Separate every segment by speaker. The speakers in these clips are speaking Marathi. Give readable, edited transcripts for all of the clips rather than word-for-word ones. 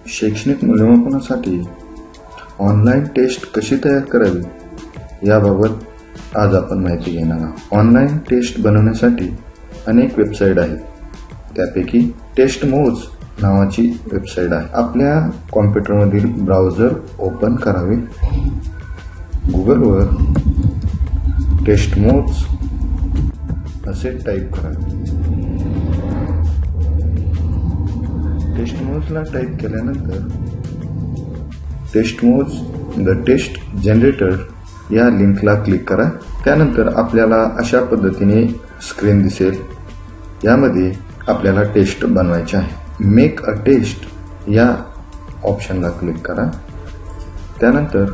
Speaker 1: शैक्षणिक मूल्यमापनासाठी ऑनलाईन टेस्ट कशी तयार करावी याबाबत आज आपण माहिती घेणार आहोत। ऑनलाईन टेस्ट बनवण्यासाठी अनेक वेबसाईट आहेत, त्यापैकी टेस्टमोज नावाची वेबसाईट आहे। आपल्या कॉम्प्युटरमधील ब्राउझर ओपन करावे, गुगलवर टेस्टमोज असे टाईप करावे। टेस्टमोजला टाईप केल्यानंतर टेस्टमोज द टेस्ट जनरेटर या लिंकला क्लिक करा। त्यानंतर आपल्याला अशा पद्धतीने स्क्रीन दिसेल। यामध्ये आपल्याला टेस्ट बनवायचे आहे। मेक अ टेस्ट या ऑप्शनला क्लिक करा। त्यानंतर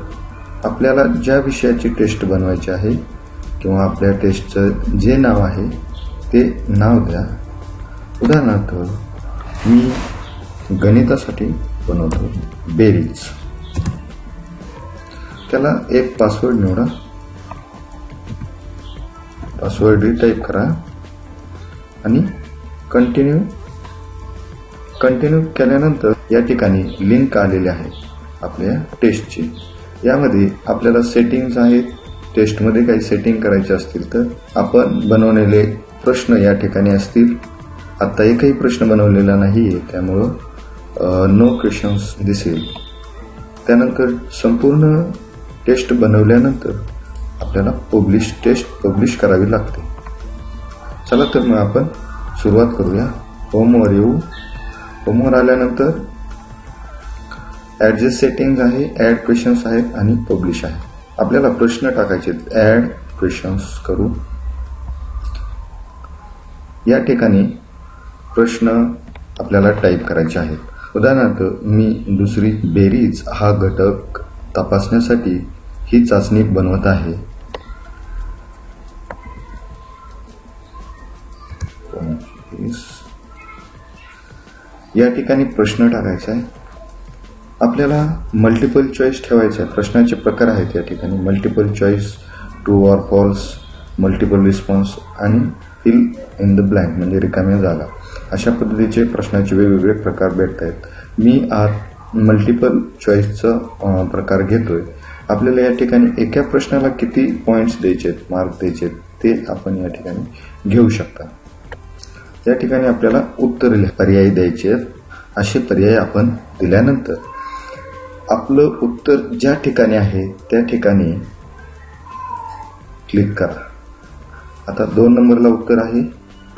Speaker 1: आपल्याला ज्या विषयाची टेस्ट बनवायची आहे किंवा आपल्या टेस्टचं जे नाव आहे ते नाव द्या। उदाहरणार्थ मी गणितासाठी बनवतो बेरीज। त्याला एक पासवर्ड निवडा, पासवर्ड टाईप करा आणि कंटिन्यू केल्यानंतर या ठिकाणी लिंक आलेली आहे आपल्या टेस्टची। यामध्ये आपल्याला सेटिंग्स आहेत। टेस्टमध्ये काही सेटिंग करायचे असतील तर आपण बनवलेले प्रश्न या ठिकाणी असतील। आता एकही प्रश्न बनवलेला नाहीये, त्यामुळं नो क्वेश्चन्स दिसेल। त्यानंतर संपूर्ण टेस्ट बनवल्यानंतर आपल्याला टेस्ट पब्लिश करावी लागते। चला तर मग आपण सुरुवात करूया। होमवर येऊ। होमवर आल्यानंतर ऍडजस्ट सेटिंग्स आहे, ऍड क्वेश्चन्स आहेत आणि पब्लिश आहे। आपल्याला प्रश्न टाकायचे, ऍड क्वेश्चन्स करू। या ठिकाणी प्रश्न आपल्याला टाईप करायचे आहेत। उदाहरणार्थ मी दुसरी बेरीज हा घटक तपासण्यासाठी ही चाचणी बनवत आहे। या ठिकाणी प्रश्न टाकायचा आहे। आपल्याला मल्टिपल चॉईस ठेवायचा आहे। प्रश्नाचे प्रकार आहेत या ठिकाणी multiple choice, true or false, multiple response आणि फिल इन द ब्लँक म्हणजे रिकाम्या जागा। अशा पद्धतीचे प्रश्नाचे वेगवेगळे प्रकार भेटत आहेत। मी आज मल्टिपल चॉईसचा प्रकार घेतोय। आपल्याला या ठिकाणी एका प्रश्नाला किती पॉइंट्स द्यायचे, मार्क द्यायचे ते आपण या ठिकाणी घेऊ शकता। या ठिकाणी आपल्याला उत्तर पर्याय द्यायचे आहेत। असे पर्याय आपण दिल्यानंतर आपलं उत्तर ज्या ठिकाणी आहे त्या ठिकाणी क्लिक करा। आता 2 नंबरला उत्तर आहे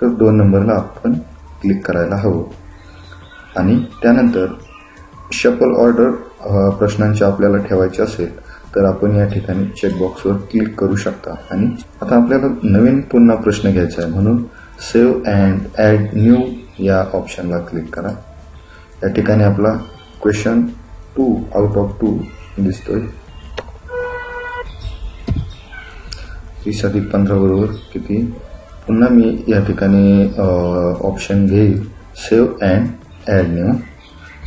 Speaker 1: तर 2 नंबरला आपण क्लिक करायला हवं आणि त्यानंतर शफल ऑर्डर प्रश्नांचे आपल्याला ठेवायचे असेल तर आपण या ठिकाणी चेकबॉक्सवर क्लिक करू शकता। आणि आता आपल्याला नवीन पुन्हा प्रश्न घ्यायचा आहे, म्हणून सेव्ह अँड ॲड न्यू या ऑप्शनला क्लिक करा। या ठिकाणी आपला क्वेश्चन 2 आउट ऑफ 2 दिसतोय। 30 अधिक 15 बरोबर किती? पुन्हा मी या ठिकाणी ऑप्शन घेईल सेव्ह अँड ॲड न्यू।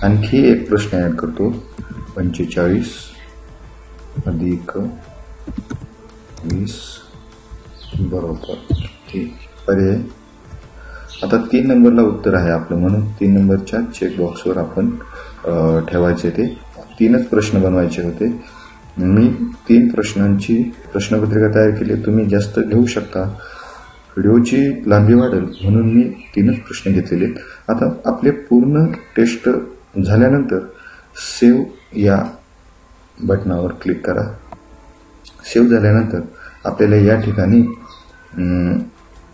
Speaker 1: आणखी एक प्रश्न ॲड करतो, 45 अधिक 20 बरोबर किती? पर्याय। आता 3 नंबरला उत्तर आहे आपलं, म्हणून 3 नंबरच्या चेकबॉक्सवर आपण ठेवायचे। ते 3च प्रश्न बनवायचे होते। मी 3 प्रश्नांची प्रश्नपत्रिका तयार केली। तुम्ही जास्त घेऊ शकता, व्हिडिओची लांबी वाढेल म्हणून मी 3च प्रश्न घेतलेले। आता आपले पूर्ण टेस्ट झाल्यानंतर सेव्ह या बटनावर क्लिक करा। सेव्ह झाल्यानंतर आपल्याला या ठिकाणी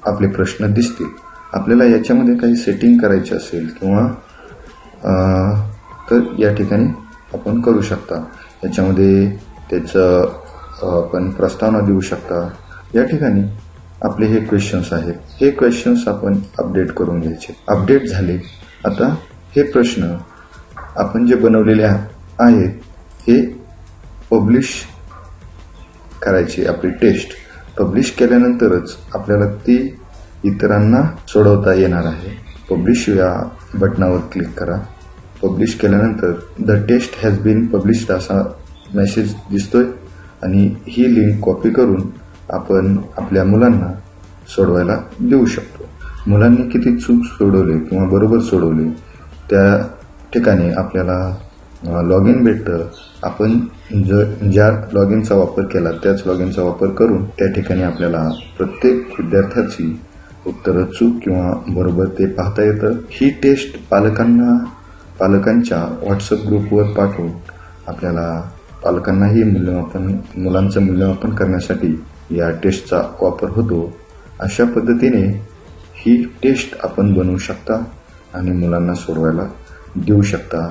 Speaker 1: आपले प्रश्न दिसतील। आपल्याला याच्यामध्ये काही सेटिंग करायची असेल किंवा तर या ठिकाणी आपण करू शकता। याच्यामध्ये त्याचं आपण प्रस्तावना देऊ शकता। या ठिकाणी आपले हे क्वेश्चन्स आहेत, हे क्वेश्चन्स आपण अपडेट करून घ्यायचे। अपडेट झाले। आता हे प्रश्न आपण जे बनवलेले आहेत हे पब्लिश करायची। आपली टेस्ट पब्लिश केल्यानंतरच आपल्याला ती इतरांना सोडवता येणार आहे। पब्लिश या बटनावर क्लिक करा। पब्लिश केल्यानंतर the test has been published असा मेसेज दिसतोय आणि ही लिंक कॉपी करून आपण आपल्या मुलांना सोडवायला देऊ शकतो। मुलांनी किती चूक सोडवले किंवा बरोबर सोडवले त्या ठिकाणी आपल्याला लॉग इन भेटतं. आपण ज्या लॉग इनचा वापर केला त्याच लॉग इनचा वापर करून त्या ठिकाणी आपल्याला प्रत्येक विद्यार्थ्याची उत्तरं चूक किंवा बरोबर ते पाहता येतं. ही टेस्ट पालकांच्या व्हॉट्सअप ग्रुपवर पाठवून आपल्याला पालकांनाही मुलांचं मूल्यमापन करण्यासाठी या टेस्टचा वापर होतो. अशा पद्धतीने ही टेस्ट आपण बनवू शकता आणि मुलांना सोडवायला देऊ शकता.